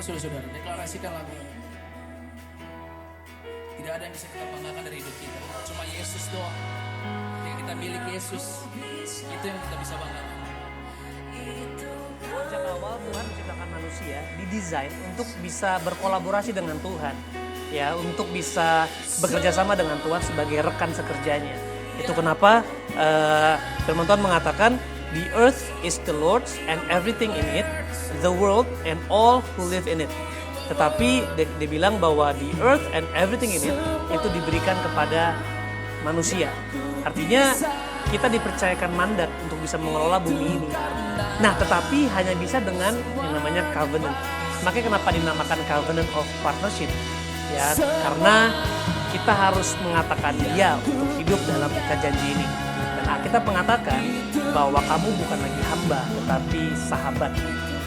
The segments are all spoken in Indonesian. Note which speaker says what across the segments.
Speaker 1: saudara-saudara, deklarasikan lagu ini. Tidak ada yang bisa kita banggakan dari hidup kita. Cuma Yesus doang. Yang kita miliki Yesus, itu yang kita bisa banggakan.
Speaker 2: Sejak awal Tuhan menciptakan manusia didesain untuk bisa berkolaborasi dengan Tuhan, ya, untuk bisa bekerja sama dengan Tuhan sebagai rekan sekerjanya. Itu kenapa firman Tuhan mengatakan, the earth is the Lord's and everything in it, the world and all who live in it. Tetapi dia bilang bahwa the earth and everything in it itu diberikan kepada manusia. Artinya kita dipercayakan mandat untuk bisa mengelola bumi ini. Nah, tetapi hanya bisa dengan yang namanya covenant. Makanya kenapa dinamakan covenant of partnership? Ya, karena kita harus mengatakan ya untuk hidup dalam ikat janji ini. Dan Alkitab mengatakan bahwa kamu bukan lagi hamba, tetapi sahabat.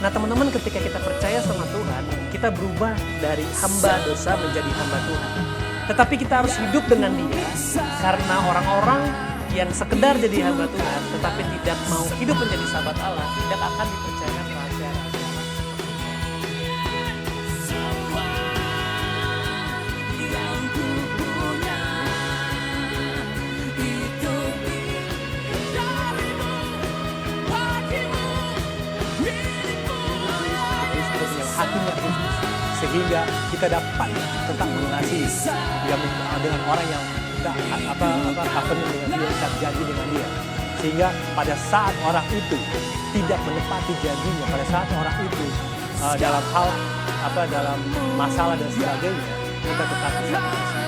Speaker 2: Nah, teman-teman, ketika kita percaya sama Tuhan, kita berubah dari hamba dosa menjadi hamba Tuhan. Tetapi kita harus hidup dengan Dia, karena orang-orang yang sekedar jadi hamba Tuhan, tetapi tidak mau hidup menjadi sahabat Allah, tidak akan dipercayakan rahasia.
Speaker 3: Hatinya Kristus, sehingga kita dapat tetap mengasihi dengan orang yang covenant dengan dia, ikat janji dengan dia, sehingga pada saat orang itu tidak menepati janjinya, pada saat orang itu dalam hal dalam masalah dan sebagainya, kita tetap bisa mengasihi.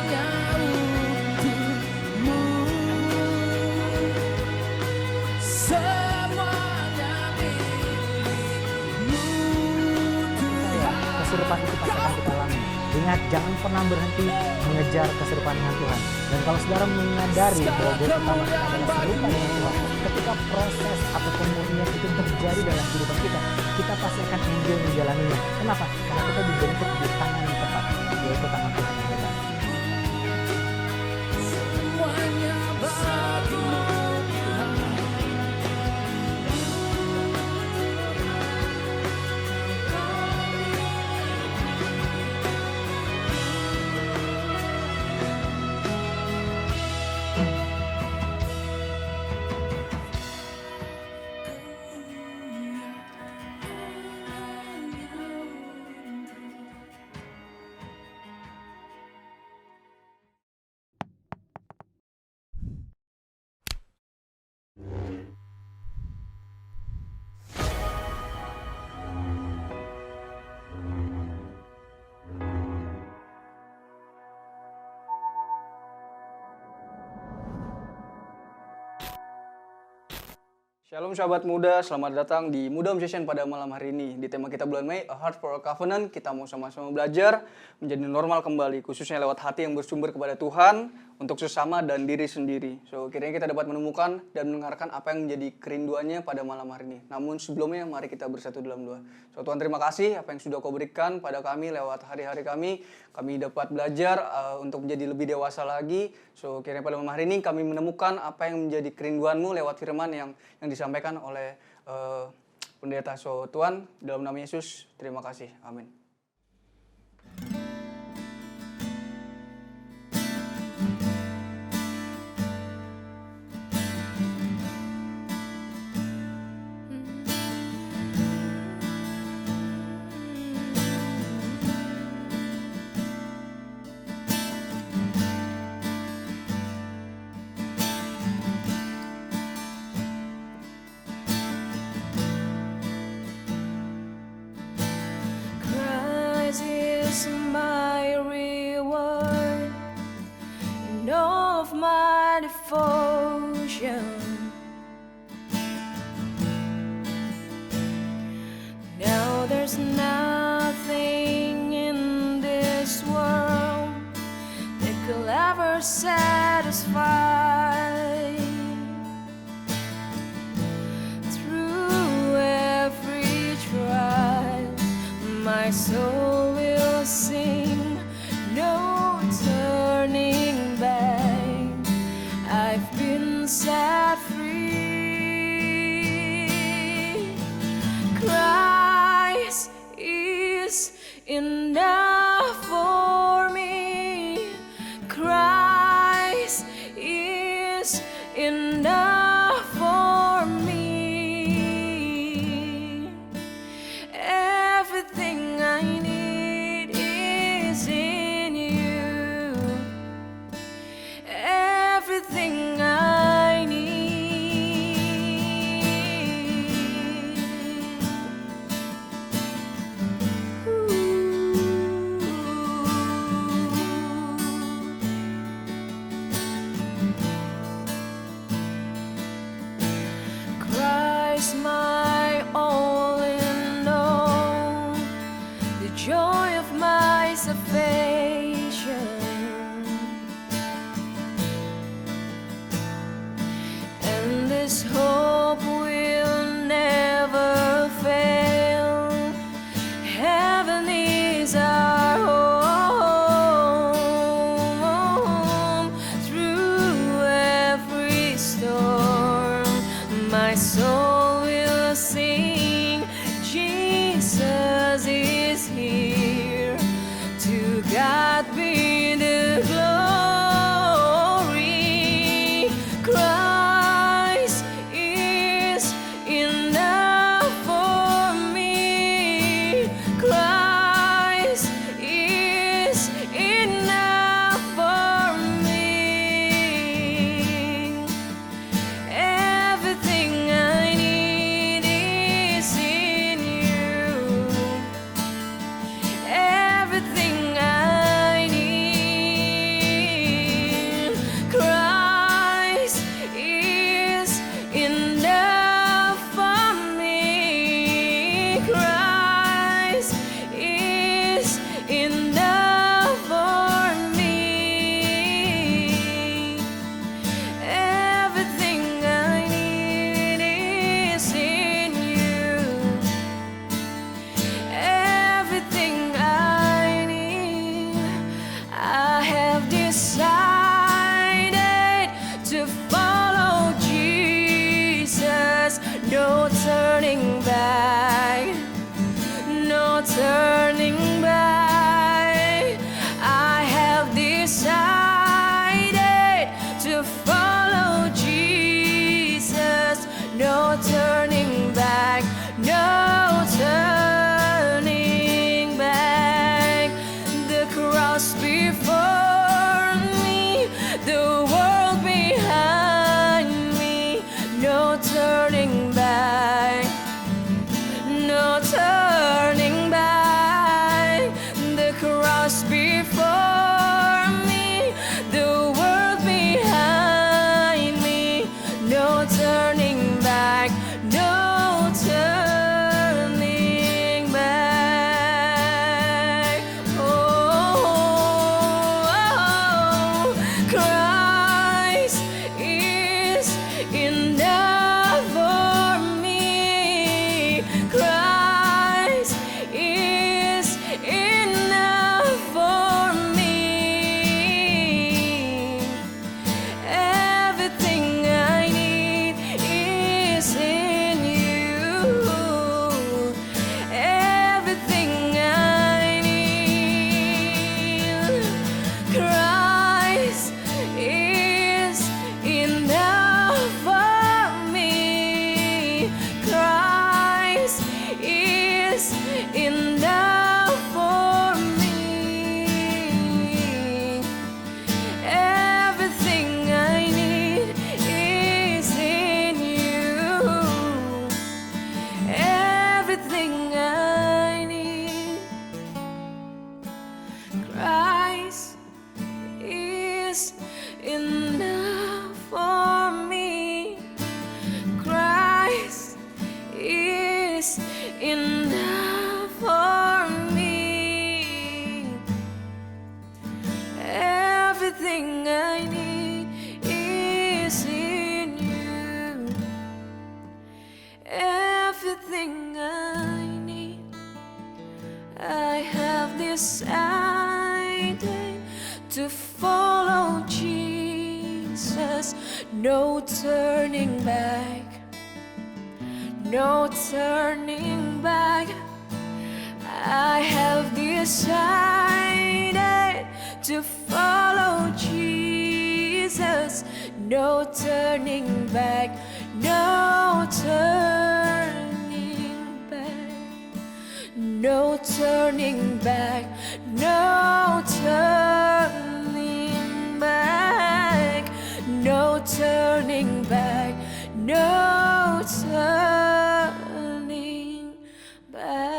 Speaker 4: Keserupan itu pasti akan kita alami. Ingat, jangan pernah berhenti mengejar keserupaan dengan Tuhan. Dan kalau saudara menyadari bahwa goal utama kita adalah serupa dengan Tuhan, ketika proses atau pemurnian itu terjadi dalam kehidupan kita, kita pasti akan enjoy menjalaninya. Kenapa? Karena kita dibentuk di tangan yang tepat, yaitu tangan Tuhan yang hebat.
Speaker 5: Shalom sahabat muda, selamat datang di Muda Session pada malam hari ini. Di tema kita bulan Mei, A Heart for a Covenant, kita mau sama-sama belajar menjadi normal kembali, khususnya lewat hati yang bersumber kepada Tuhan, untuk sesama dan diri sendiri. So, kiranya kita dapat menemukan dan mendengarkan apa yang menjadi kerinduannya pada malam hari ini. Namun sebelumnya, mari kita bersatu dalam doa. So, Tuhan terima kasih apa yang sudah Kau berikan pada kami lewat hari-hari kami. Kami dapat belajar untuk menjadi lebih dewasa lagi. So, kiranya pada malam hari ini kami menemukan apa yang menjadi kerinduan-Mu lewat firman yang disampaikan oleh pendeta. So, Tuhan, dalam nama Yesus, terima kasih. Amin.
Speaker 6: My reward and all of my devotion. Now there's nothing in this world that could ever satisfy. Through every trial, my soul will sing, no turning back. I've been set free. Christ is enough for me. Everything I need is in you. Everything I need. Christ, my all in all, the joy of my salvation, and this hope will never fail. Heaven is our home. Through every storm, my soul will sing. Jesus is here. To God be the glory. Christ is enough for me. Christ is enough for me. Everything I need is in you. Everything I need. Christ is enough for me. Christ is enough for me. Everything I need is in you. Everything I need. I have decided to follow Jesus. No turning back. No turning back. I have decided to follow Jesus. No turning back. No turning back. The cross before me, the world behind me. No turning back. No turning back. The cross before me, the world behind me. No turning back. No turning back. Oh, Christ is enough for me. Christ is enough for me. Everything I need is in you. Everything I need. Christ is enough for me. Christ is enough for me. Everything I need is in you. Everything I need. Christ is enough for me. Christ is enough for me. Everything I need is in you. Everything I need. I have decided to follow Jesus. No turning back. No turning back. I have decided to follow Jesus. no turning back, no turning back, no turning back, no turning back, no turning back, no turning back.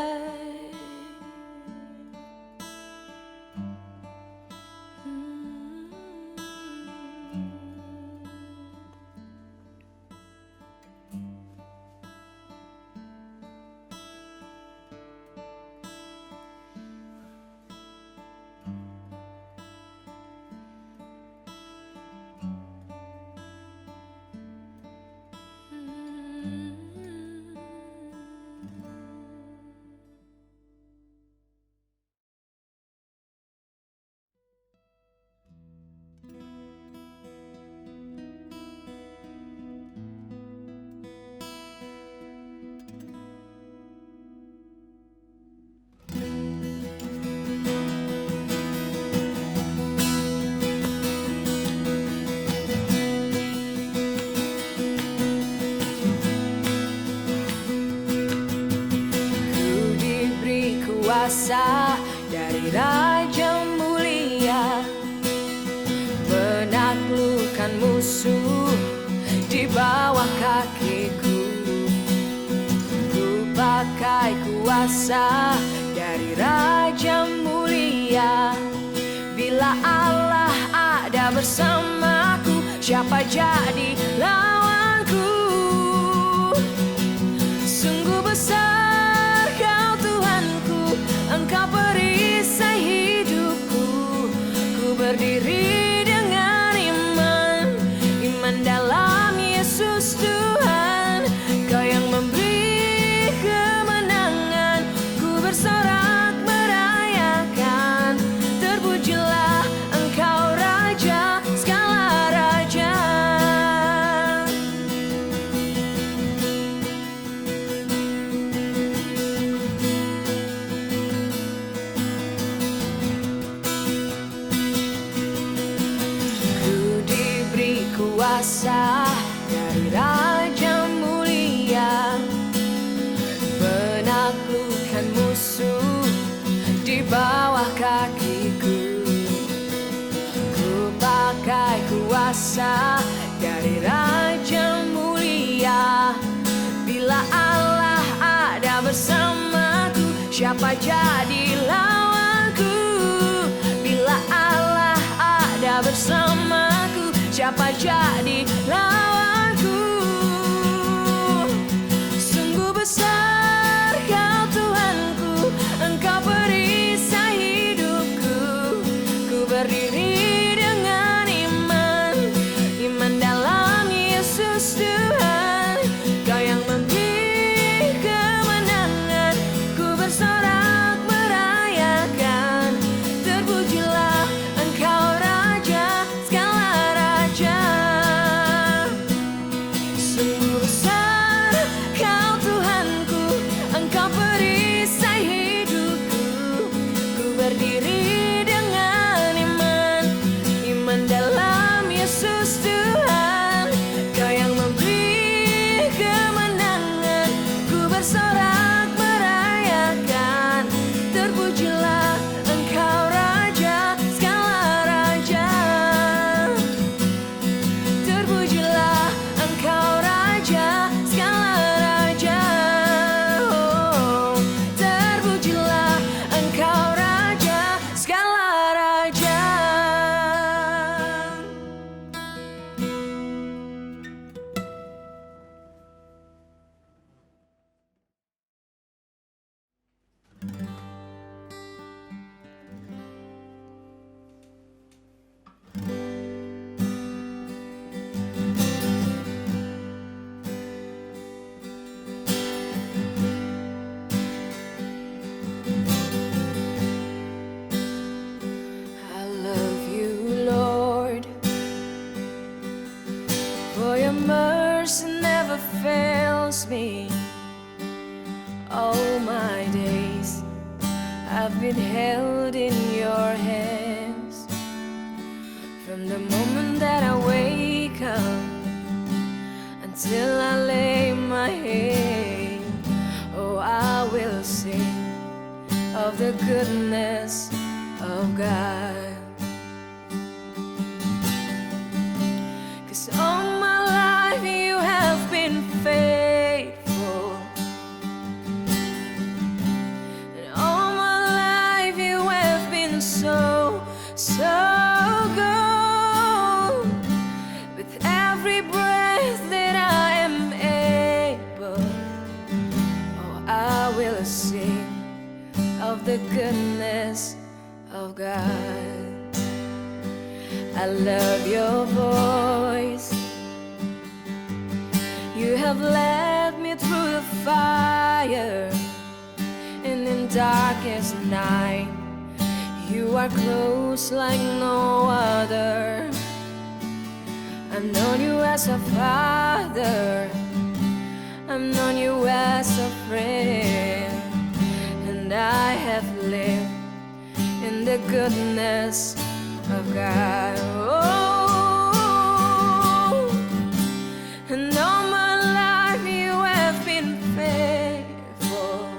Speaker 6: Kuasa dari Raja Mulia, menaklukkan musuh di bawah kakiku. Ku pakai kuasa dari Raja Mulia. Bila Allah ada bersamaku, siapa jadi lawanku? Sungguh besar Kau Tuhanku, Engkau perisai hidupku. Ku berdiri dengan iman, iman dalam Yesus Tuhan. Kau yang memberi kemenangan, ku bersorak merayakan. Terpujilah Engkau Raja segala raja. Kuasa dari Raja Mulia, menaklukkan musuh di bawah kakiku. Ku pakai kuasa dari Raja Mulia. Bila Allah ada bersamaku, siapa jadi lawanku? Bila Allah ada bersamaku, siapa jadi lawanku? Sungguh besar Kau Tuhanku, Engkau perisai hidupku. Ku berdiri dengan iman, iman dalam Yesus Tuhan. Kau yang memberi kemenangan, ku bersorak merayakan. Terpujilah Engkau Raja segala raja. Sungguh besar Kau Tuhanku, Engkau perisai hidupku. Ku berdiri dengan iman, iman dalam Yesus Tuhan. Kau yang memberi kemenangan, ku bersorak merayakan. Terpujilah Engkau Raja segala raja. Terpujilah Engkau Raja segala raja. Oh, terpujilah Engkau Raja segala raja. I love you, Lord, for your mercy never fails me. All my days I've been held in your hands. From the moment that I wake come until I lay my head. Oh, I will sing of the goodness of God. 'Cause all my life you have been faithful, and all my life you have been so good. With every breath that I am able, oh, I will sing of the goodness of God. I love your voice. You have led me through the fire, and in darkest night you are close like no other. I've known you as a father, I've known you as a friend, and I have lived in the goodness of God. Oh, and all my life you have been faithful,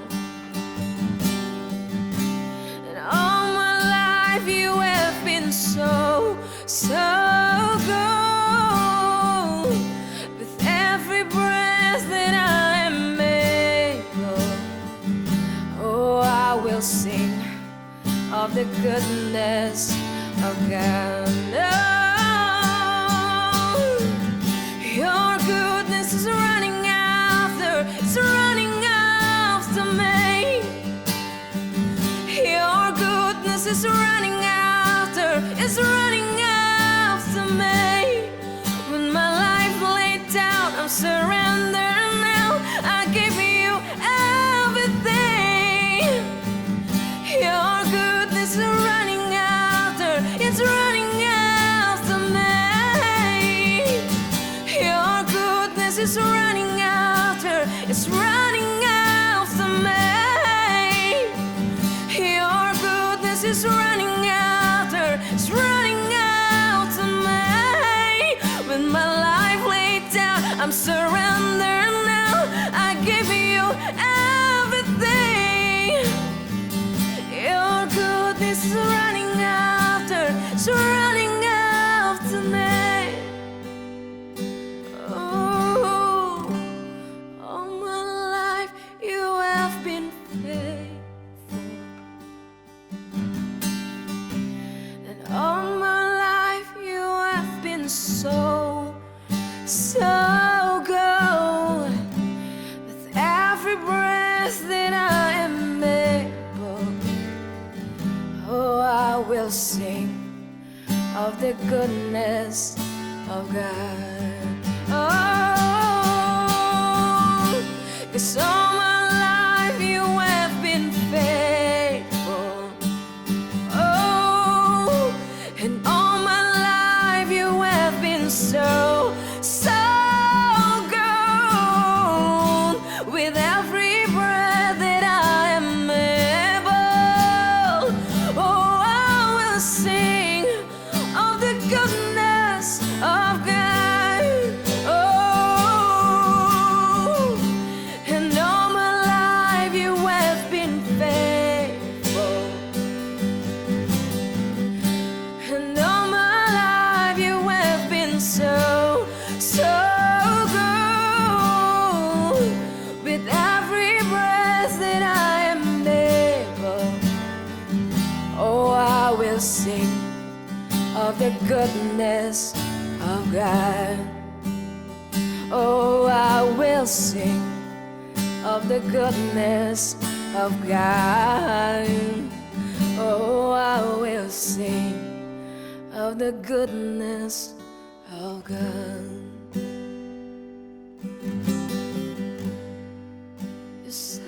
Speaker 6: and all my life you have been so good. With every breath that I am able, oh, I will sing of the goodness of God. Oh, your goodness is running after, it's running after me. Your goodness is running after, it's running after me. When my life laid down, I'm surrendered now. I give you everything. Your goodness is running after, it's running after me. Your goodness is running after, it's running after me. Your goodness is running after, it's running after me. With my life laid down, I'm surrendered now. I give you everything. Your goodness is running after, it's running after me. Oh, all my life you have been faithful, and all my life you have been so good. With every breath that I am able, oh, I will sing of the goodness of God. Oh, 'cause all my life you have been faithful. Oh, and all my life you have been so good. With every breath that I am able, oh, I will sing of the goodness of God. Oh, and all my life you have been faithful, and all my life you have been so good. With every breath that I am able, oh, I will sing of the goodness of God. Oh, I will sing of the goodness of God. Oh, I will sing of the goodness of God. You're so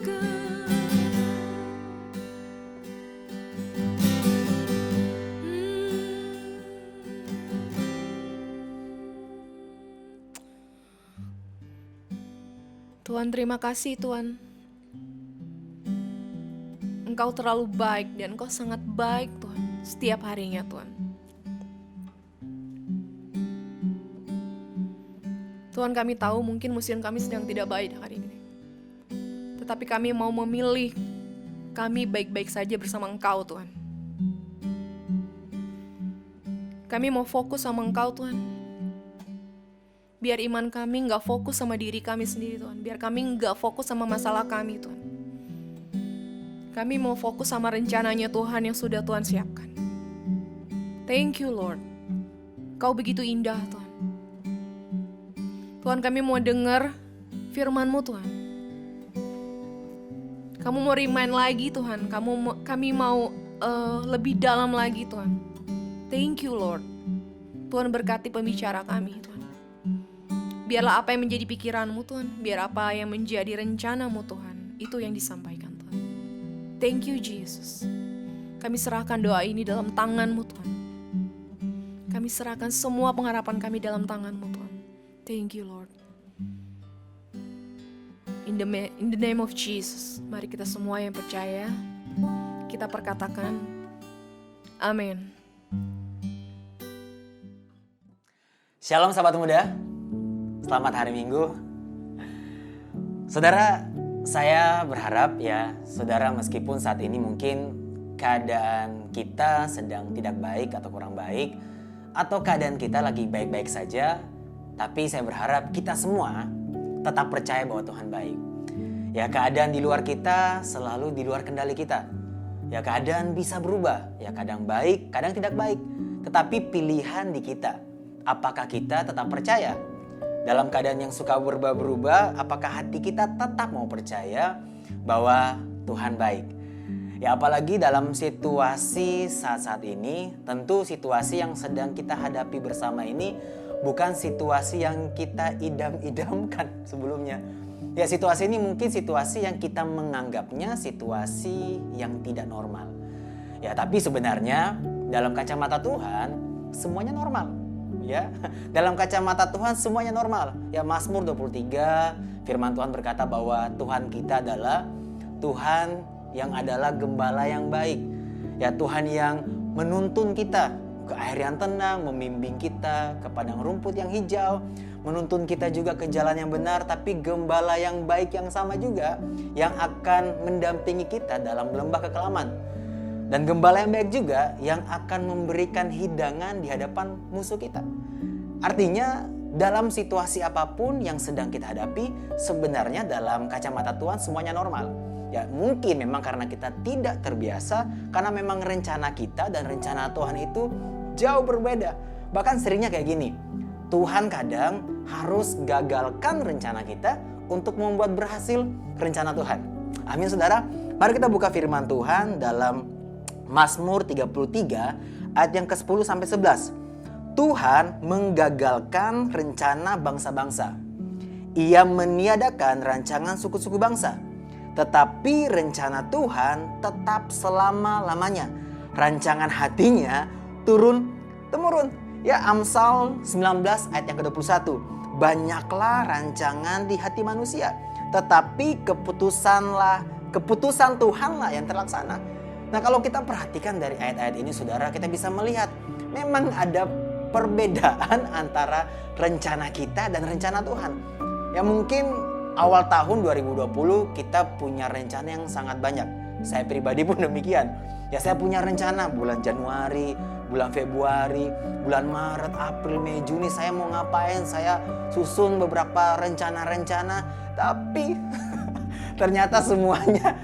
Speaker 6: good.
Speaker 7: Tuhan, terima kasih Tuhan. Engkau terlalu baik dan Engkau sangat baik Tuhan, setiap harinya Tuhan. Tuhan, kami tahu mungkin musim kami sedang tidak baik hari ini. Tetapi kami mau memilih kami baik-baik saja bersama Engkau, Tuhan. Kami mau fokus sama Engkau, Tuhan. Biar iman kami gak fokus sama diri kami sendiri, Tuhan. Biar kami gak fokus sama masalah kami, Tuhan. Kami mau fokus sama rencananya Tuhan yang sudah Tuhan siapkan. Thank you, Lord. Kau begitu indah, Tuhan. Tuhan, kami mau dengar firman-Mu, Tuhan. Kamu mau remind lagi, Tuhan. Kami mau lebih dalam lagi, Tuhan. Thank you, Lord. Tuhan, berkati pembicara kami, Tuhan. Biarlah apa yang menjadi pikiran-Mu, Tuhan. Biar apa yang menjadi rencana-Mu, Tuhan. Itu yang disampaikan, Tuhan. Thank you, Jesus. Kami serahkan doa ini dalam tangan-Mu, Tuhan. Kami serahkan semua pengharapan kami dalam tangan-Mu, Tuhan. Thank you, Lord. In the name of Jesus, mari kita semua yang percaya, kita perkatakan, amin.
Speaker 8: Shalom sahabat muda, selamat hari Minggu. Saudara, saya berharap ya, saudara meskipun saat ini mungkin keadaan kita sedang tidak baik atau kurang baik, atau keadaan kita lagi baik-baik saja, tapi saya berharap kita semua tetap percaya bahwa Tuhan baik. Ya, keadaan di luar kita selalu di luar kendali kita. Ya, keadaan bisa berubah, ya kadang baik, kadang tidak baik. Tetapi pilihan di kita. Apakah kita tetap percaya? Dalam keadaan yang suka berubah-berubah, apakah hati kita tetap mau percaya bahwa Tuhan baik? Ya, apalagi dalam situasi saat-saat ini, tentu situasi yang sedang kita hadapi bersama ini bukan situasi yang kita idam-idamkan sebelumnya. Ya, situasi ini mungkin situasi yang kita menganggapnya situasi yang tidak normal. Ya, tapi sebenarnya dalam kacamata Tuhan semuanya normal. Ya, dalam kacamata Tuhan semuanya normal. Ya, Mazmur 23 firman Tuhan berkata bahwa Tuhan kita adalah Tuhan yang adalah gembala yang baik. Ya, Tuhan yang menuntun kita ke air yang tenang, membimbing kita ke padang rumput yang hijau, menuntun kita juga ke jalan yang benar, tapi gembala yang baik yang sama juga yang akan mendampingi kita dalam lembah kekelaman. Dan gembala yang baik juga yang akan memberikan hidangan di hadapan musuh kita. Artinya dalam situasi apapun yang sedang kita hadapi, sebenarnya dalam kacamata Tuhan semuanya normal. Ya, mungkin memang karena kita tidak terbiasa, karena memang rencana kita dan rencana Tuhan itu jauh berbeda. Bahkan seringnya kayak gini, Tuhan kadang harus gagalkan rencana kita untuk membuat berhasil rencana Tuhan. Amin saudara. Mari kita buka firman Tuhan dalam Mazmur 33 ayat yang ke-10 sampai 11. Tuhan menggagalkan rencana bangsa-bangsa. Ia meniadakan rancangan suku-suku bangsa. Tetapi rencana Tuhan tetap selama-lamanya. Rancangan hatinya turun-temurun. Ya, Amsal 19 ayat yang ke-21. Banyaklah rancangan di hati manusia, tetapi keputusan Tuhanlah yang terlaksana. Nah, kalau kita perhatikan dari ayat-ayat ini saudara, kita bisa melihat memang ada perbedaan antara rencana kita dan rencana Tuhan. Ya, mungkin awal tahun 2020 kita punya rencana yang sangat banyak. Saya pribadi pun demikian. Ya, saya punya rencana bulan Januari, bulan Februari, bulan Maret, April, Mei, Juni saya mau ngapain. Saya susun beberapa rencana-rencana, tapi ternyata semuanya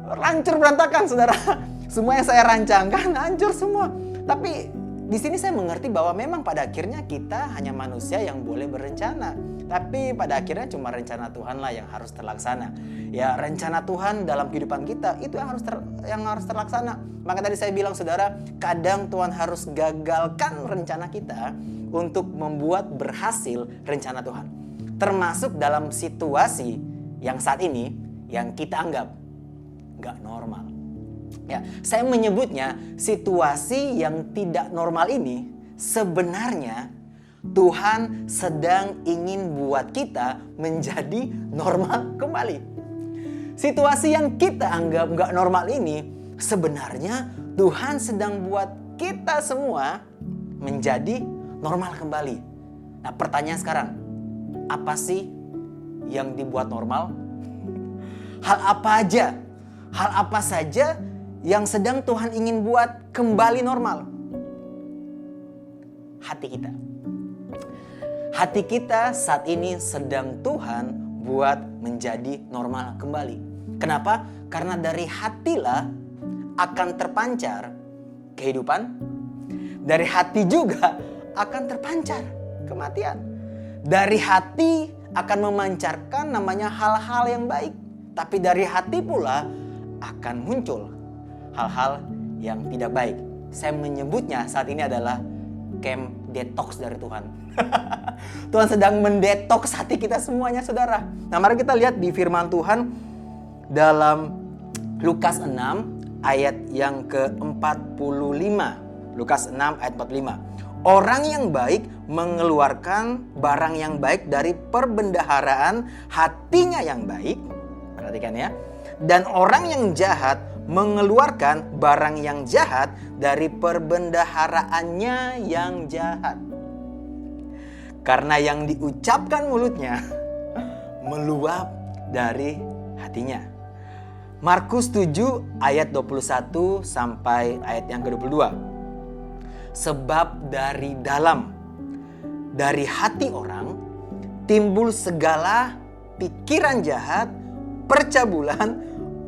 Speaker 8: hancur berantakan saudara. Semua yang saya rancangkan hancur semua. Tapi di sini saya mengerti bahwa memang pada akhirnya kita hanya manusia yang boleh berencana. Tapi pada akhirnya cuma rencana Tuhanlah yang harus terlaksana. Ya, rencana Tuhan dalam kehidupan kita itu yang harus terlaksana. Maka tadi saya bilang saudara, kadang Tuhan harus gagalkan rencana kita untuk membuat berhasil rencana Tuhan. Termasuk dalam situasi yang saat ini yang kita anggap gak normal. Ya, saya menyebutnya situasi yang tidak normal ini sebenarnya Tuhan sedang ingin buat kita menjadi normal kembali. Situasi yang kita anggap gak normal ini sebenarnya Tuhan sedang buat kita semua menjadi normal kembali. Nah, pertanyaan sekarang, Apa sih yang dibuat normal? Hal apa saja yang sedang Tuhan ingin buat kembali normal? Hati kita. Hati kita saat ini sedang Tuhan buat menjadi normal kembali. Kenapa? Karena dari hatilah akan terpancar kehidupan. Dari hati juga akan terpancar kematian. Dari hati akan memancarkan namanya hal-hal yang baik. Tapi dari hati pula akan muncul hal-hal yang tidak baik. Saya menyebutnya saat ini adalah camp detox dari Tuhan. Tuhan sedang mendetoks hati kita semuanya, saudara. Nah, mari kita lihat di firman Tuhan dalam Lukas 6 ayat yang ke-45. Lukas 6 ayat 45. Orang yang baik mengeluarkan barang yang baik dari perbendaharaan hatinya yang baik. Perhatikan ya. Dan orang yang jahat mengeluarkan barang yang jahat dari perbendaharaannya yang jahat. Karena yang diucapkan mulutnya meluap dari hatinya. Markus 7 ayat 21 sampai ayat yang ke-22. Sebab dari dalam, dari hati orang timbul segala pikiran jahat, percabulan,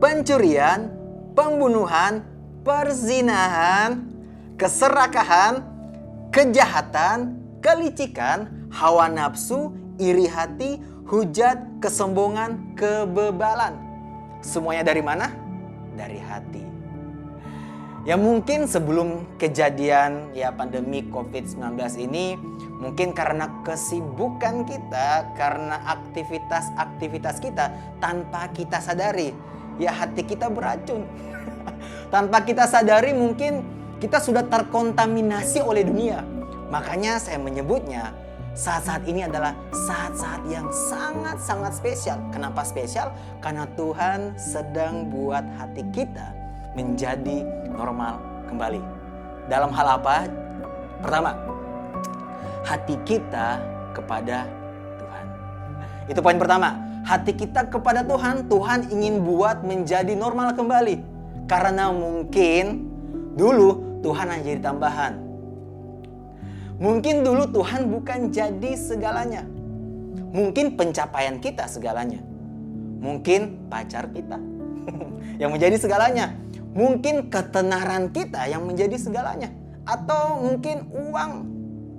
Speaker 8: pencurian, pembunuhan, perzinahan, keserakahan, kejahatan, kelicikan, hawa nafsu, iri hati, hujat, kesombongan, kebebalan. Semuanya dari mana? Dari hati. Ya mungkin sebelum kejadian pandemi COVID-19 ini, mungkin karena kesibukan kita, karena aktivitas kita tanpa kita sadari, ya hati kita beracun. Tanpa kita sadari mungkin kita sudah terkontaminasi oleh dunia. Makanya saya menyebutnya saat-saat ini adalah saat-saat yang sangat-sangat spesial. Kenapa spesial? Karena Tuhan sedang buat hati kita menjadi normal kembali. Dalam hal apa? Pertama, hati kita kepada Tuhan. Itu poin pertama. Hati kita kepada Tuhan, Tuhan ingin buat menjadi normal kembali. Karena mungkin dulu Tuhan hanya jadi tambahan. Mungkin dulu Tuhan bukan jadi segalanya. Mungkin pencapaian kita segalanya. Mungkin pacar kita yang menjadi segalanya. Mungkin ketenaran kita yang menjadi segalanya. Atau mungkin uang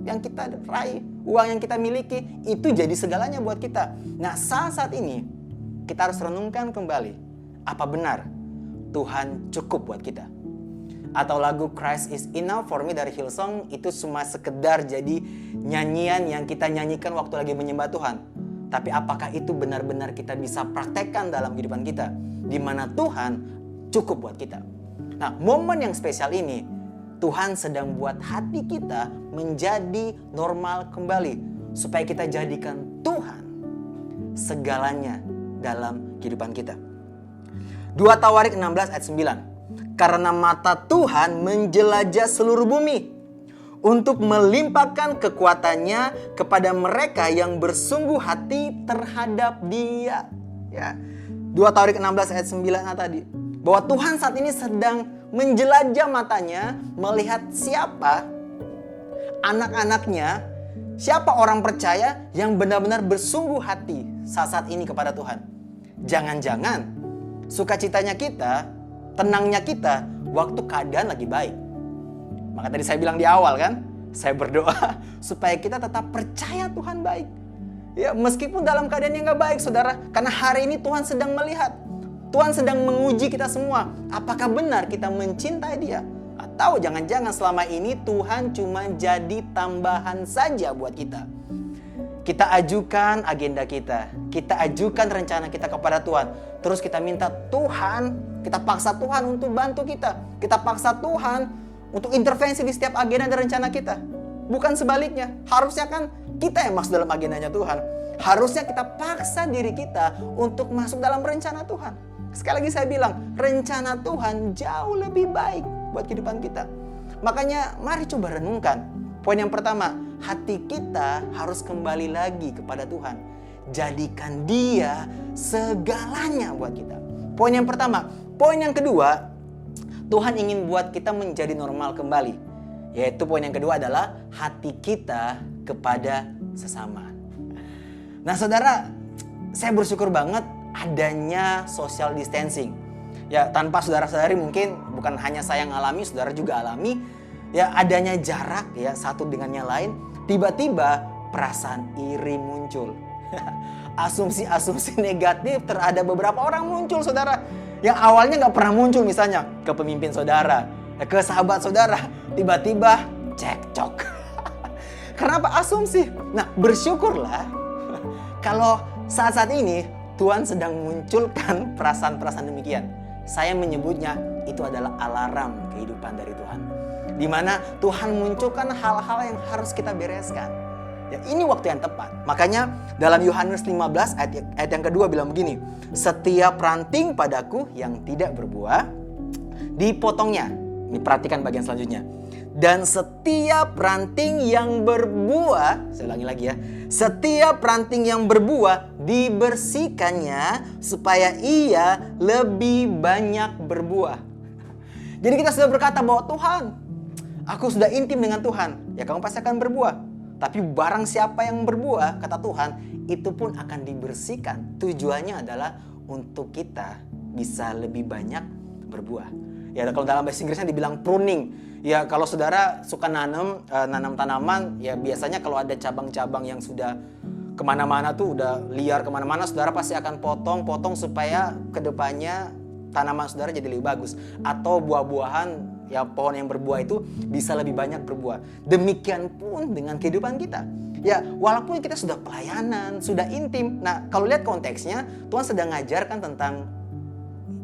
Speaker 8: yang kita raih, uang yang kita miliki, itu jadi segalanya buat kita. Nah, saat ini kita harus renungkan kembali, apa benar Tuhan cukup buat kita? Atau lagu Christ is Enough for Me dari Hillsong itu cuma sekedar jadi nyanyian yang kita nyanyikan waktu lagi menyembah Tuhan. Tapi apakah itu benar-benar kita bisa praktekkan dalam kehidupan kita? Di mana Tuhan cukup buat kita. Nah, momen yang spesial ini, Tuhan sedang buat hati kita menjadi normal kembali. Supaya kita jadikan Tuhan segalanya dalam kehidupan kita. 2 Tawarik 16 ayat 9. Karena mata Tuhan menjelajah seluruh bumi untuk melimpahkan kekuatannya kepada mereka yang bersungguh hati terhadap Dia. Ya. 2 Tawarik 16 ayat 9 tadi. Bahwa Tuhan saat ini sedang menjelajah matanya, melihat siapa anak-anaknya, siapa orang percaya yang benar-benar bersungguh hati saat ini kepada Tuhan. Jangan-jangan sukacitanya kita, tenangnya kita waktu keadaan lagi baik. Maka tadi saya bilang di awal kan, saya berdoa supaya kita tetap percaya Tuhan baik. Ya, meskipun dalam keadaan yang gak baik, saudara. Karena hari ini Tuhan sedang melihat. Tuhan sedang menguji kita semua. Apakah benar kita mencintai Dia? Atau jangan-jangan selama ini Tuhan cuma jadi tambahan saja buat kita. Kita ajukan agenda kita. Kita ajukan rencana kita kepada Tuhan. Terus kita minta Tuhan, kita paksa Tuhan untuk bantu kita. Kita paksa Tuhan untuk intervensi di setiap agenda dan rencana kita. Bukan sebaliknya. Harusnya kan kita yang masuk dalam agendanya Tuhan. Harusnya kita paksa diri kita untuk masuk dalam rencana Tuhan. Sekali lagi saya bilang, rencana Tuhan jauh lebih baik buat kehidupan kita. Makanya mari coba renungkan. Poin yang pertama, hati kita harus kembali lagi kepada Tuhan. Jadikan Dia segalanya buat kita. Poin yang pertama. Poin yang kedua, Tuhan ingin buat kita menjadi normal kembali. Yaitu poin yang kedua adalah hati kita kepada sesama. Nah saudara, saya bersyukur banget adanya social distancing. Ya, tanpa saudara-saudari mungkin bukan hanya saya yang alami, saudara juga alami. Ya, adanya jarak ya satu dengan yang lain, tiba-tiba perasaan iri muncul. Asumsi-asumsi negatif terhadap beberapa orang muncul, saudara. Yang awalnya nggak pernah muncul, misalnya ke pemimpin saudara, ke sahabat saudara, tiba-tiba cekcok. Kenapa asumsi? Nah, bersyukurlah kalau saat-saat ini Tuhan sedang munculkan perasaan-perasaan demikian. Saya menyebutnya itu adalah alarm kehidupan dari Tuhan. Di mana Tuhan munculkan hal-hal yang harus kita bereskan. Ya, ini waktu yang tepat. Makanya dalam Yohanes 15 ayat yang kedua bilang begini. Setiap ranting padaku yang tidak berbuah, dipotongnya. Ini perhatikan bagian selanjutnya. Dan setiap ranting yang berbuah, saya ulangi lagi ya. Setiap ranting yang berbuah dibersihkannya supaya ia lebih banyak berbuah. Jadi kita sudah berkata bahwa Tuhan, aku sudah intim dengan Tuhan. Ya kamu pasti akan berbuah. Tapi barang siapa yang berbuah, kata Tuhan, itu pun akan dibersihkan. Tujuannya adalah untuk kita bisa lebih banyak berbuah. Ya kalau dalam bahasa Inggrisnya dibilang pruning. Ya kalau saudara suka nanam tanaman, ya biasanya kalau ada cabang-cabang yang sudah kemana-mana tuh udah liar kemana-mana, saudara pasti akan potong supaya kedepannya tanaman saudara jadi lebih bagus. Atau buah-buahan, ya pohon yang berbuah itu bisa lebih banyak berbuah. Demikian pun dengan kehidupan kita. Ya walaupun kita sudah pelayanan, sudah intim. Nah kalau lihat konteksnya, Tuhan sedang ngajarkan tentang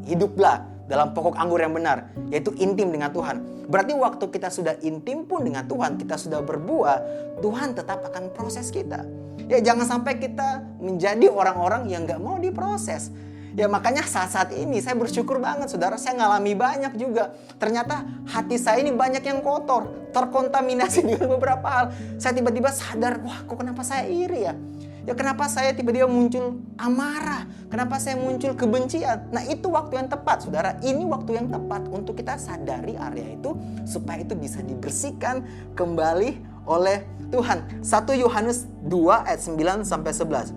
Speaker 8: hiduplah dalam pokok anggur yang benar, yaitu intim dengan Tuhan. Berarti waktu kita sudah intim pun dengan Tuhan, kita sudah berbuah, Tuhan tetap akan proses kita. Ya jangan sampai kita menjadi orang-orang yang gak mau diproses. Ya makanya saat-saat ini saya bersyukur banget, saudara, saya ngalami banyak juga. Ternyata hati saya ini banyak yang kotor, terkontaminasi dengan beberapa hal. Saya tiba-tiba sadar, wah kok kenapa saya iri ya? Ya kenapa saya tiba-tiba muncul amarah? Kenapa saya muncul kebencian? Nah itu waktu yang tepat, saudara. Ini waktu yang tepat untuk kita sadari area itu, supaya itu bisa dibersihkan kembali oleh Tuhan. 1 Yohanes 2 ayat 9 sampai 11.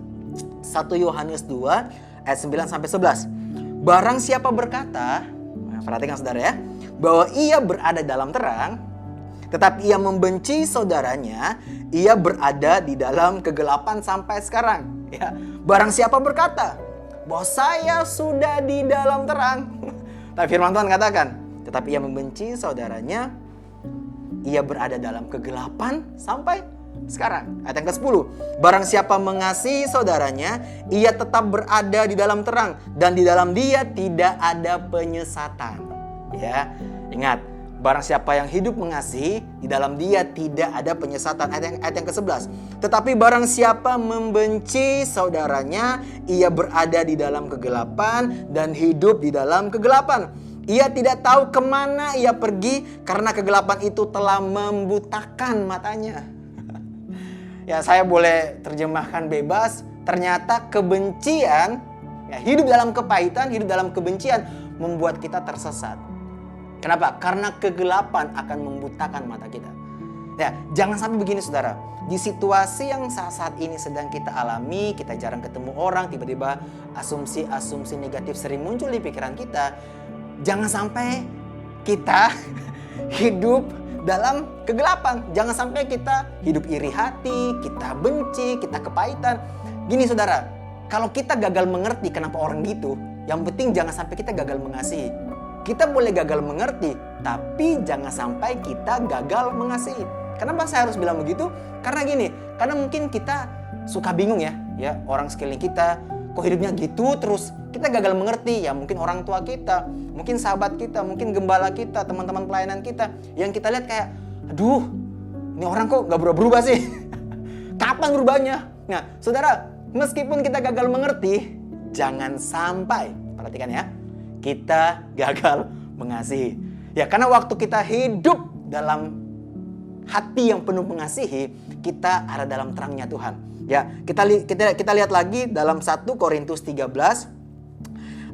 Speaker 8: 1 Yohanes 2 ayat 9 sampai 11. Barang siapa berkata, perhatikan saudara ya, bahwa ia berada dalam terang, tetapi ia membenci saudaranya, ia berada di dalam kegelapan sampai sekarang. Ya, barang siapa berkata bahwa saya sudah di dalam terang, tapi firman Tuhan katakan, tetapi ia membenci saudaranya, ia berada dalam kegelapan sampai sekarang. Ayat yang ke-10. Barang siapa mengasihi saudaranya, ia tetap berada di dalam terang, dan di dalam dia tidak ada penyesatan. Ya, ingat. Barang siapa yang hidup mengasihi, di dalam dia tidak ada penyesatan. Ayat yang ke-11. Tetapi barang siapa membenci saudaranya, ia berada di dalam kegelapan dan hidup di dalam kegelapan. Ia tidak tahu kemana ia pergi karena kegelapan itu telah membutakan matanya. Ya saya boleh terjemahkan bebas. Ternyata kebencian, ya, hidup dalam kepahitan, hidup dalam kebencian membuat kita tersesat. Kenapa? Karena kegelapan akan membutakan mata kita. Ya, jangan sampai begini saudara. Di situasi yang saat ini sedang kita alami, kita jarang ketemu orang, tiba-tiba asumsi-asumsi negatif sering muncul di pikiran kita. Jangan sampai kita hidup dalam kegelapan. Jangan sampai kita hidup iri hati, kita benci, kita kepahitan. Gini saudara, kalau kita gagal mengerti kenapa orang gitu, yang penting jangan sampai kita gagal mengasihi. Kita boleh gagal mengerti, tapi jangan sampai kita gagal mengasihi. Kenapa saya harus bilang begitu? Karena gini, karena mungkin kita suka bingung ya orang sekeliling kita, kok hidupnya gitu terus. Kita gagal mengerti, ya mungkin orang tua kita, mungkin sahabat kita, mungkin gembala kita, teman-teman pelayanan kita, yang kita lihat kayak, aduh, ini orang kok gak berubah-berubah sih? Kapan berubahnya? Nah, saudara, meskipun kita gagal mengerti, jangan sampai, perhatikan ya, kita gagal mengasihi. Ya, karena waktu kita hidup dalam hati yang penuh mengasihi, kita ada dalam terangnya Tuhan. Ya, kita lihat lagi dalam 1 Korintus 13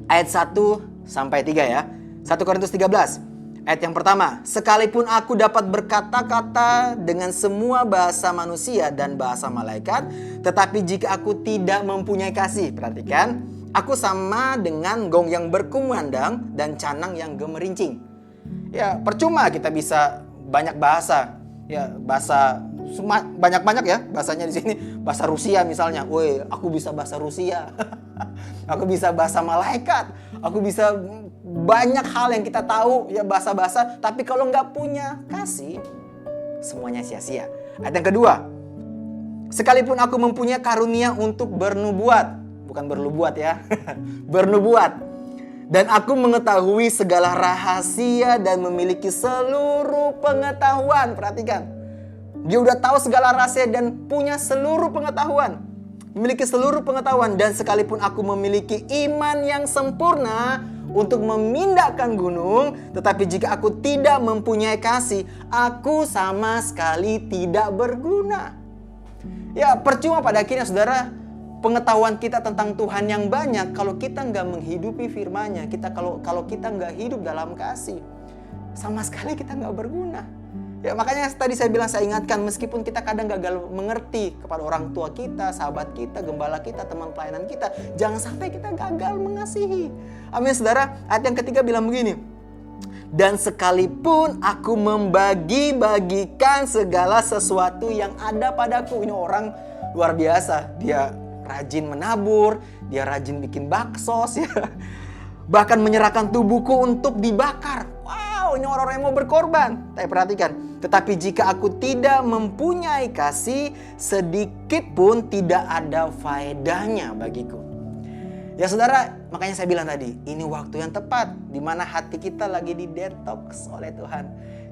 Speaker 8: ayat 1 sampai 3 ya. 1 Korintus 13 ayat yang pertama, sekalipun aku dapat berkata-kata dengan semua bahasa manusia dan bahasa malaikat, tetapi jika aku tidak mempunyai kasih, perhatikan, aku sama dengan gong yang berkumandang dan canang yang gemerincing. Ya, percuma kita bisa banyak bahasa. Ya, bahasa banyak-banyak ya bahasanya di sini. Bahasa Rusia misalnya. Woi, aku bisa bahasa Rusia. Aku bisa bahasa malaikat. Aku bisa banyak hal yang kita tahu ya, bahasa-bahasa. Tapi kalau nggak punya kasih, semuanya sia-sia. Ayat yang kedua, sekalipun aku mempunyai karunia untuk bernubuat, bukan berlubuat ya, bernubuat, dan aku mengetahui segala rahasia dan memiliki seluruh pengetahuan. Perhatikan, dia udah tahu segala rahasia dan punya seluruh pengetahuan. Memiliki seluruh pengetahuan. Dan sekalipun aku memiliki iman yang sempurna untuk memindahkan gunung, tetapi jika aku tidak mempunyai kasih, aku sama sekali tidak berguna. Ya, percuma pada akhirnya saudara, pengetahuan kita tentang Tuhan yang banyak, kalau kita nggak menghidupi firman-Nya, kalau kita nggak hidup dalam kasih, sama sekali kita nggak berguna. Ya, makanya tadi saya bilang, saya ingatkan, meskipun kita kadang gagal mengerti kepada orang tua kita, sahabat kita, gembala kita, teman pelayanan kita, jangan sampai kita gagal mengasihi. Amin saudara. Ayat yang ketiga bilang begini, dan sekalipun aku membagi-bagikan segala sesuatu yang ada padaku. Ini orang luar biasa, dia rajin menabur, dia rajin bikin baksos ya. Bahkan menyerahkan tubuhku untuk dibakar. Wow, ini orang-orang yang mau berkorban. Tapi perhatikan, tetapi jika aku tidak mempunyai kasih, sedikit pun tidak ada faedahnya bagiku. Ya saudara, makanya saya bilang tadi, ini waktu yang tepat di mana hati kita lagi didetoks oleh Tuhan.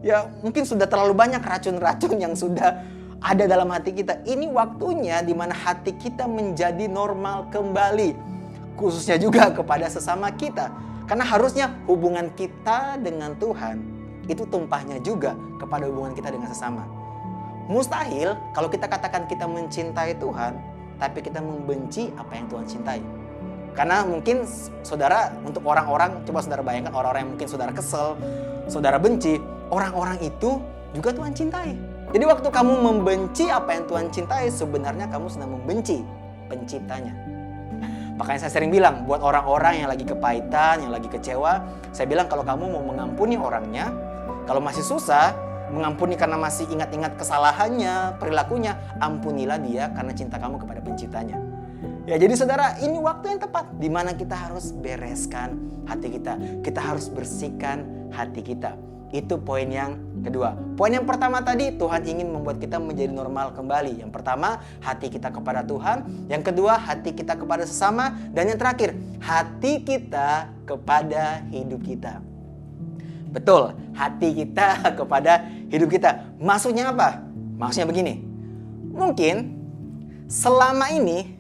Speaker 8: Ya, mungkin sudah terlalu banyak racun-racun yang sudah ada dalam hati kita. Ini waktunya di mana hati kita menjadi normal kembali. Khususnya juga kepada sesama kita. Karena harusnya hubungan kita dengan Tuhan itu tumpahnya juga kepada hubungan kita dengan sesama. Mustahil kalau kita katakan kita mencintai Tuhan, tapi kita membenci apa yang Tuhan cintai. Karena mungkin saudara, untuk orang-orang, coba saudara bayangkan orang-orang yang mungkin saudara kesel, saudara benci, orang-orang itu juga Tuhan cintai. Jadi waktu kamu membenci apa yang Tuhan cintai, sebenarnya kamu sedang membenci penciptanya. Makanya saya sering bilang, buat orang-orang yang lagi kepahitan, yang lagi kecewa, saya bilang kalau kamu mau mengampuni orangnya, kalau masih susah, mengampuni karena masih ingat-ingat kesalahannya, perilakunya, ampunilah dia karena cinta kamu kepada penciptanya. Ya, jadi saudara, ini waktu yang tepat di mana kita harus bereskan hati kita. Kita harus bersihkan hati kita. Itu poin yang kedua. Poin yang pertama tadi, Tuhan ingin membuat kita menjadi normal kembali. Yang pertama, hati kita kepada Tuhan. Yang kedua, hati kita kepada sesama. Dan yang terakhir, hati kita kepada hidup kita. Betul, hati kita kepada hidup kita. Maksudnya apa? Maksudnya begini. Mungkin selama ini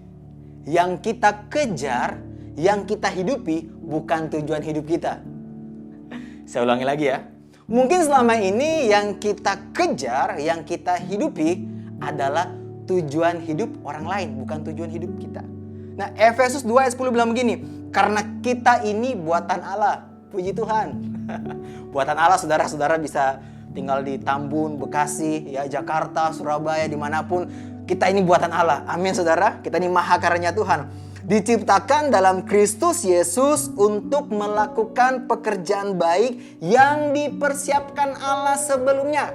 Speaker 8: yang kita kejar, yang kita hidupi bukan tujuan hidup kita. Saya ulangi lagi ya. Mungkin selama ini yang kita kejar, yang kita hidupi adalah tujuan hidup orang lain, bukan tujuan hidup kita. Nah, Efesus 2 ayat 10 bilang begini, karena kita ini buatan Allah. Puji Tuhan. Buatan Allah, saudara-saudara bisa tinggal di Tambun, Bekasi, ya, Jakarta, Surabaya, dimanapun. Kita ini buatan Allah. Amin saudara. Kita ini maha karunia Tuhan. Diciptakan dalam Kristus Yesus untuk melakukan pekerjaan baik yang dipersiapkan Allah sebelumnya.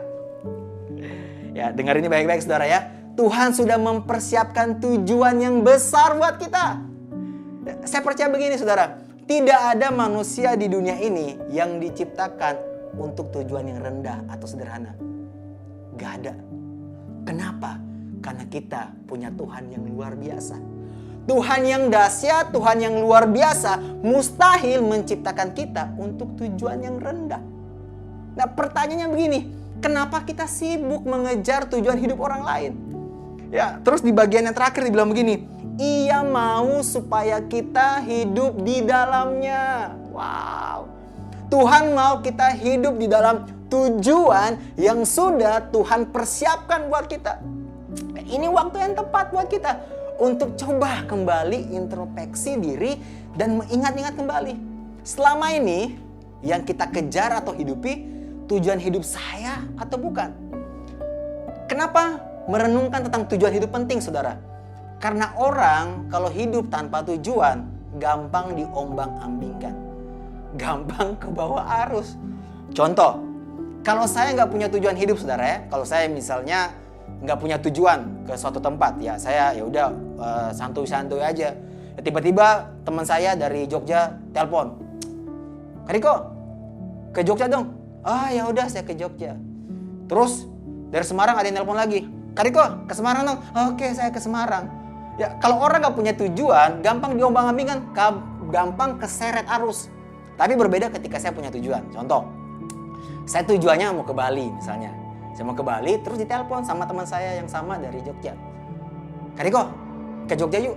Speaker 8: Ya, dengar ini baik-baik saudara ya. Tuhan sudah mempersiapkan tujuan yang besar buat kita. Saya percaya begini saudara. Tidak ada manusia di dunia ini yang diciptakan untuk tujuan yang rendah atau sederhana. Gak ada. Kenapa? Karena kita punya Tuhan yang luar biasa. Tuhan yang dahsyat, Tuhan yang luar biasa, mustahil menciptakan kita untuk tujuan yang rendah. Nah, pertanyaannya begini, kenapa kita sibuk mengejar tujuan hidup orang lain? Ya, terus di bagian yang terakhir dibilang begini, Ia mau supaya kita hidup di dalamnya. Wow. Tuhan mau kita hidup di dalam tujuan yang sudah Tuhan persiapkan buat kita. Ini waktu yang tepat buat kita untuk coba kembali introspeksi diri dan mengingat-ingat kembali. Selama ini yang kita kejar atau hidupi tujuan hidup saya atau bukan? Kenapa merenungkan tentang tujuan hidup penting, saudara? Karena orang kalau hidup tanpa tujuan gampang diombang-ambingkan, gampang ke bawah arus. Contoh, kalau saya nggak punya tujuan hidup, saudara ya, kalau saya misalnya nggak punya tujuan ke suatu tempat, ya saya ya udah santuy-santuy aja. Ya, tiba-tiba teman saya dari Jogja telepon, Kak Riko, ke Jogja dong. Ah ya udah, saya ke Jogja. Terus dari Semarang ada yang telepon lagi, Kak Riko, ke Semarang dong. Oke, saya ke Semarang. Ya kalau orang nggak punya tujuan, gampang diombang-ambingkan, gampang keseret arus. Tapi berbeda ketika saya punya tujuan. Contoh, saya tujuannya mau ke Bali misalnya. Saya mau ke Bali, terus ditelepon sama teman saya yang sama dari Jogja. Kak Riko, ke Jogja yuk.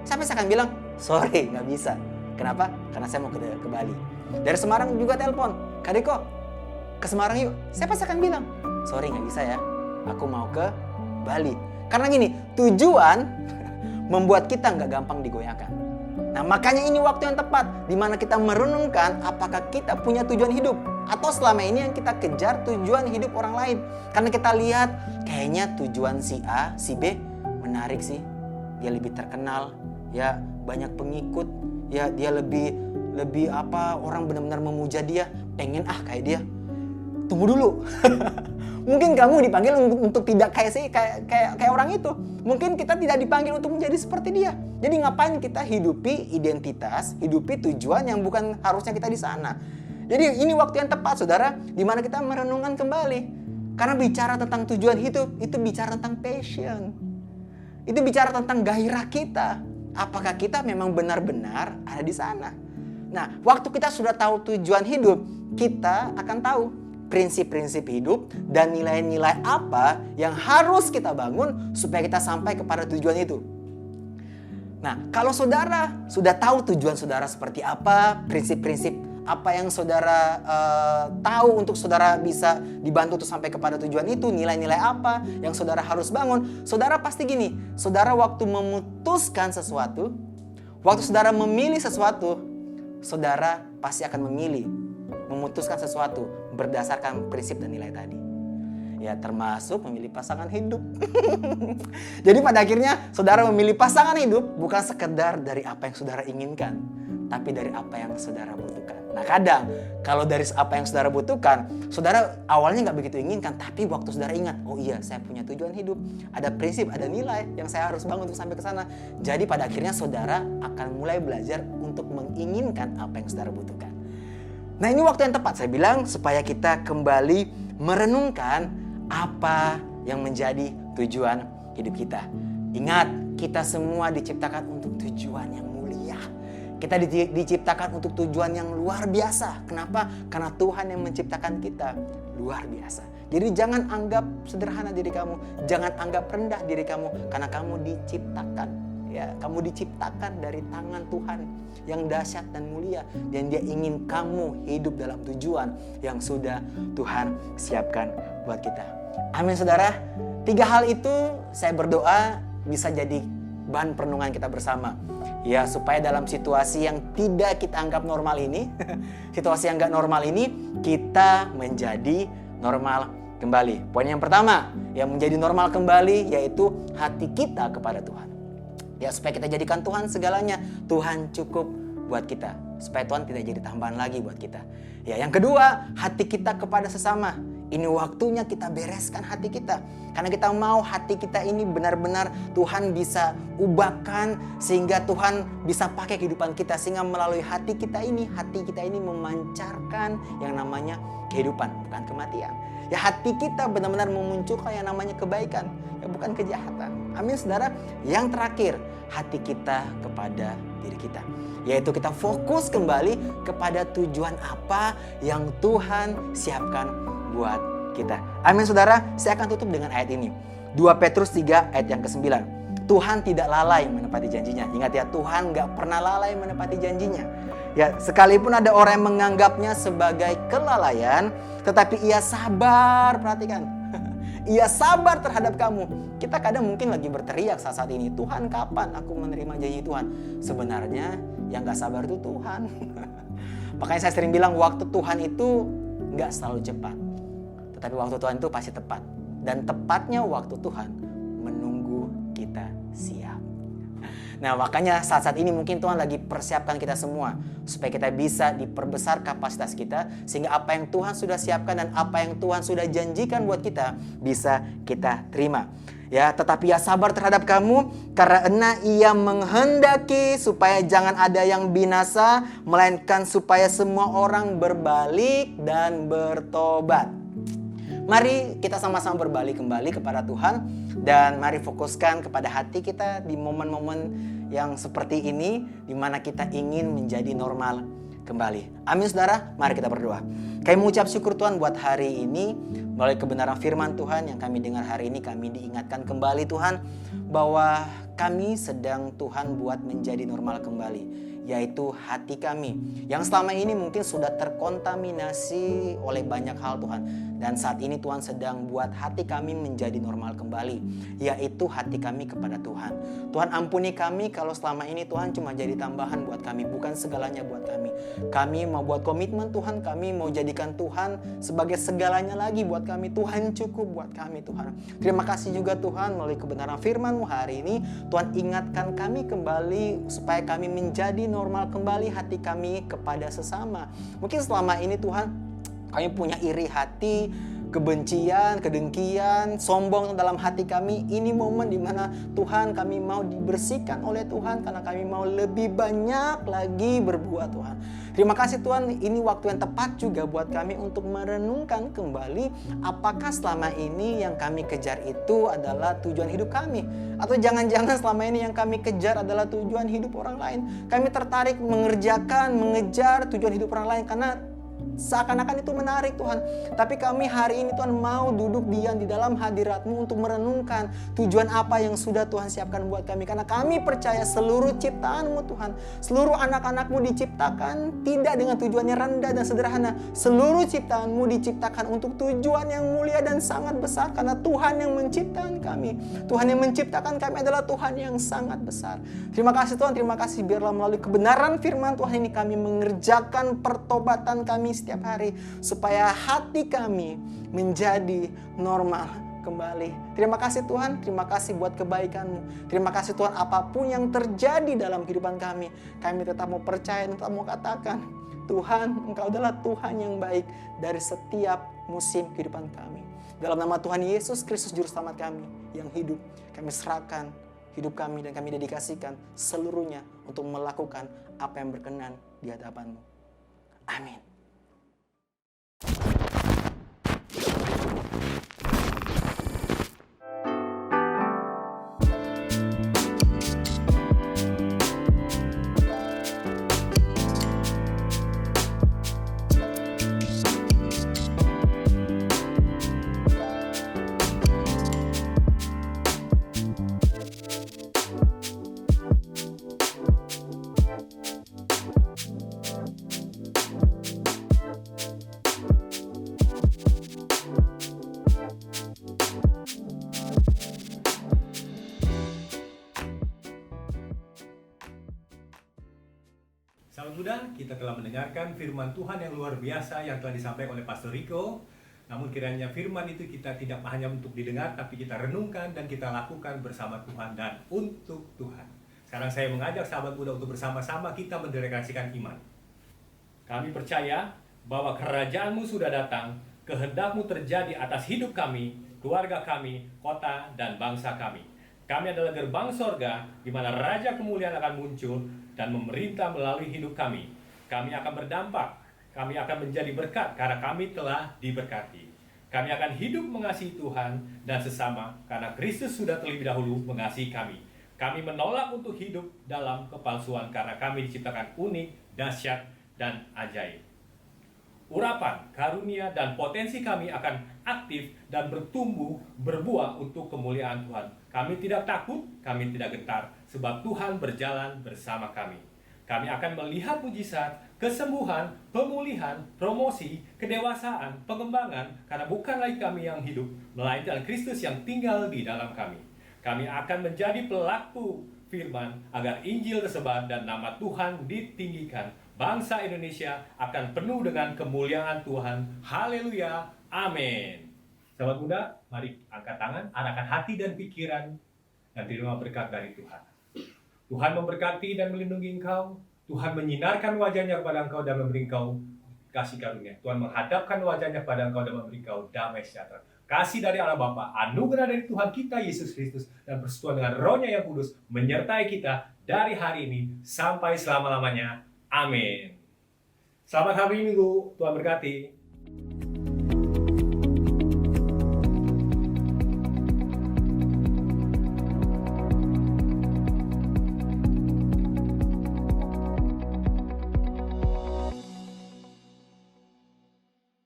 Speaker 8: Saya pasti akan bilang, sorry nggak bisa. Kenapa? Karena saya mau ke Bali. Dari Semarang juga telepon, Kak Riko, ke Semarang yuk. Saya pasti akan bilang, sorry nggak bisa ya. Aku mau ke Bali. Karena gini, tujuan membuat kita nggak gampang digoyahkan. Nah makanya ini waktu yang tepat di mana kita merenungkan apakah kita punya tujuan hidup atau selama ini yang kita kejar tujuan hidup orang lain. Karena kita lihat kayaknya tujuan si A, si B menarik sih. Dia lebih terkenal, ya banyak pengikut, ya dia lebih orang benar-benar memuja dia, pengen kayak dia. Tunggu dulu. Mungkin kamu dipanggil untuk tidak kayak orang itu. Mungkin kita tidak dipanggil untuk menjadi seperti dia. Jadi ngapain kita hidupi identitas, hidupi tujuan yang bukan harusnya kita di sana. Jadi ini waktu yang tepat, saudara, di mana kita merenungkan kembali. Karena bicara tentang tujuan hidup, itu bicara tentang passion. Itu bicara tentang gairah kita. Apakah kita memang benar-benar ada di sana? Nah, waktu kita sudah tahu tujuan hidup, kita akan tahu prinsip-prinsip hidup dan nilai-nilai apa yang harus kita bangun supaya kita sampai kepada tujuan itu. Nah, kalau saudara sudah tahu tujuan saudara seperti apa, prinsip-prinsip apa yang saudara tahu untuk saudara bisa dibantu untuk sampai kepada tujuan itu, nilai-nilai apa yang saudara harus bangun, saudara pasti gini, saudara waktu memutuskan sesuatu, waktu saudara memilih sesuatu, saudara pasti akan memutuskan sesuatu berdasarkan prinsip dan nilai tadi. Ya termasuk memilih pasangan hidup. Jadi pada akhirnya saudara memilih pasangan hidup bukan sekedar dari apa yang saudara inginkan, tapi dari apa yang saudara butuhkan. Nah kadang kalau dari apa yang saudara butuhkan, saudara awalnya nggak begitu inginkan, tapi waktu saudara ingat, oh iya saya punya tujuan hidup, ada prinsip, ada nilai yang saya harus bangun untuk sampai ke sana. Jadi pada akhirnya saudara akan mulai belajar untuk menginginkan apa yang saudara butuhkan. Nah ini waktu yang tepat saya bilang supaya kita kembali merenungkan apa yang menjadi tujuan hidup kita. Ingat, kita semua diciptakan untuk tujuan yang mulia. Kita diciptakan untuk tujuan yang luar biasa. Kenapa? Karena Tuhan yang menciptakan kita luar biasa. Jadi jangan anggap sederhana diri kamu, jangan anggap rendah diri kamu, karena kamu diciptakan. Ya, kamu diciptakan dari tangan Tuhan yang dahsyat dan mulia, dan Dia ingin kamu hidup dalam tujuan yang sudah Tuhan siapkan buat kita. Amin, saudara. 3 hal itu saya berdoa bisa jadi bahan perenungan kita bersama. Ya, supaya dalam situasi yang tidak kita anggap normal ini, situasi yang gak normal ini, kita menjadi normal kembali. Poin yang pertama, yang menjadi normal kembali yaitu hati kita kepada Tuhan. Ya, supaya kita jadikan Tuhan segalanya. Tuhan cukup buat kita. Supaya Tuhan tidak jadi tambahan lagi buat kita. Ya, yang kedua, hati kita kepada sesama. Ini waktunya kita bereskan hati kita. Karena kita mau hati kita ini benar-benar Tuhan bisa ubahkan. Sehingga Tuhan bisa pakai kehidupan kita. Sehingga melalui hati kita ini memancarkan yang namanya kehidupan, bukan kematian. Ya, hati kita benar-benar memunculkan yang namanya kebaikan, ya bukan kejahatan. Amin, saudara. Yang terakhir, hati kita kepada diri kita, yaitu kita fokus kembali kepada tujuan apa yang Tuhan siapkan buat kita. Amin, saudara. Saya akan tutup dengan ayat ini. 2 Petrus 3 ayat yang ke-9. Tuhan tidak lalai menepati janjinya. Ingat ya, Tuhan gak pernah lalai menepati janjinya. Ya, sekalipun ada orang yang menganggapnya sebagai kelalaian, tetapi ia sabar, perhatikan. Ia sabar terhadap kamu. Kita kadang mungkin lagi berteriak saat ini, Tuhan kapan aku menerima janji Tuhan? Sebenarnya yang gak sabar itu Tuhan. Makanya saya sering bilang waktu Tuhan itu gak selalu cepat. Tetapi waktu Tuhan itu pasti tepat. Dan tepatnya waktu Tuhan menunggu kita siap. Nah, makanya saat-saat ini mungkin Tuhan lagi persiapkan kita semua supaya kita bisa diperbesar kapasitas kita, sehingga apa yang Tuhan sudah siapkan dan apa yang Tuhan sudah janjikan buat kita bisa kita terima. Ya, tetapi ia sabar terhadap kamu karena ia menghendaki supaya jangan ada yang binasa, melainkan supaya semua orang berbalik dan bertobat. Mari kita sama-sama berbalik kembali kepada Tuhan dan mari fokuskan kepada hati kita di momen-momen yang seperti ini di mana kita ingin menjadi normal kembali. Amin saudara, mari kita berdoa. Kami mengucap syukur Tuhan buat hari ini melalui kebenaran firman Tuhan yang kami dengar hari ini, kami diingatkan kembali Tuhan bahwa kami sedang Tuhan buat menjadi normal kembali, yaitu hati kami yang selama ini mungkin sudah terkontaminasi oleh banyak hal Tuhan. Dan saat ini Tuhan sedang buat hati kami menjadi normal kembali, yaitu hati kami kepada Tuhan. Tuhan ampuni kami kalau selama ini Tuhan cuma jadi tambahan buat kami, bukan segalanya buat kami. Kami mau buat komitmen Tuhan, kami mau jadikan Tuhan sebagai segalanya lagi buat kami. Tuhan cukup buat kami Tuhan. Terima kasih juga Tuhan melalui kebenaran firman-Mu hari ini. Tuhan ingatkan kami kembali supaya kami menjadi normal kembali hati kami kepada sesama. Mungkin selama ini Tuhan kami punya iri hati, kebencian, kedengkian, sombong dalam hati kami. Ini momen di mana Tuhan kami mau dibersihkan oleh Tuhan karena kami mau lebih banyak lagi berbuat Tuhan. Terima kasih Tuhan, ini waktu yang tepat juga buat kami untuk merenungkan kembali apakah selama ini yang kami kejar itu adalah tujuan hidup kami. Atau jangan-jangan selama ini yang kami kejar adalah tujuan hidup orang lain. Kami tertarik mengejar tujuan hidup orang lain karena seakan-akan itu menarik Tuhan. Tapi kami hari ini Tuhan mau duduk diam di dalam hadirat-Mu untuk merenungkan tujuan apa yang sudah Tuhan siapkan buat kami. Karena kami percaya seluruh ciptaan-Mu Tuhan, seluruh anak-anak-Mu diciptakan tidak dengan tujuannya rendah dan sederhana. Seluruh ciptaan-Mu diciptakan untuk tujuan yang mulia dan sangat besar. Karena Tuhan yang menciptakan kami, Tuhan yang menciptakan kami adalah Tuhan yang sangat besar. Terima kasih Tuhan, terima kasih biarlah melalui kebenaran firman Tuhan ini kami mengerjakan pertobatan kami setiap hari supaya hati kami menjadi normal kembali. Terima kasih Tuhan, terima kasih buat kebaikan-Mu. Terima kasih Tuhan, apapun yang terjadi dalam kehidupan kami tetap mau percaya, tetap mau katakan, Tuhan, Engkau adalah Tuhan yang baik dari setiap musim kehidupan kami. Dalam nama Tuhan Yesus Kristus Juru Selamat kami yang hidup, kami serahkan hidup kami dan kami dedikasikan seluruhnya untuk melakukan apa yang berkenan di hadapan-Mu. Amin.
Speaker 3: Sahabat muda, kita telah mendengarkan firman Tuhan yang luar biasa yang telah disampaikan oleh Pastor Rico. Namun kiranya firman itu kita tidak hanya untuk didengar, tapi kita renungkan dan kita lakukan bersama Tuhan dan untuk Tuhan. Sekarang saya mengajak sahabat muda untuk bersama-sama kita mendeklarasikan iman. Kami percaya bahwa kerajaan-Mu sudah datang, kehendak-Mu terjadi atas hidup kami, keluarga kami, kota, dan bangsa kami. Kami adalah gerbang sorga, di mana Raja Kemuliaan akan muncul dan memerintah melalui hidup kami. Kami akan berdampak, kami akan menjadi berkat karena kami telah diberkati. Kami akan hidup mengasihi Tuhan dan sesama karena Kristus sudah terlebih dahulu mengasihi kami. Kami menolak untuk hidup dalam kepalsuan karena kami diciptakan unik, dahsyat, dan ajaib. Urapan, karunia, dan potensi kami akan aktif dan bertumbuh, berbuah untuk kemuliaan Tuhan. Kami tidak takut, kami tidak gentar, sebab Tuhan berjalan bersama kami.
Speaker 9: Kami akan melihat mujizat, kesembuhan, pemulihan, promosi, kedewasaan, pengembangan, karena bukan lagi kami yang hidup, melainkan Kristus yang tinggal di dalam kami. Kami akan menjadi pelaku firman agar Injil tersebar dan nama Tuhan ditinggikan. Bangsa Indonesia akan penuh dengan kemuliaan Tuhan. Haleluya. Amin. Sahabat muda, mari angkat tangan, arahkan hati dan pikiran, dan terima berkat dari Tuhan. Tuhan memberkati dan melindungi engkau. Tuhan menyinarkan wajahnya kepada engkau dan memberi engkau kasih karunia. Tuhan menghadapkan wajahnya kepada engkau dan memberi engkau damai sejahtera. Kasih dari Allah Bapa, anugerah dari Tuhan kita Yesus Kristus, dan persekutuan dengan Roh-Nya yang kudus menyertai kita dari hari ini sampai selama-lamanya. Amin. Selamat hari Minggu. Tuhan berkati.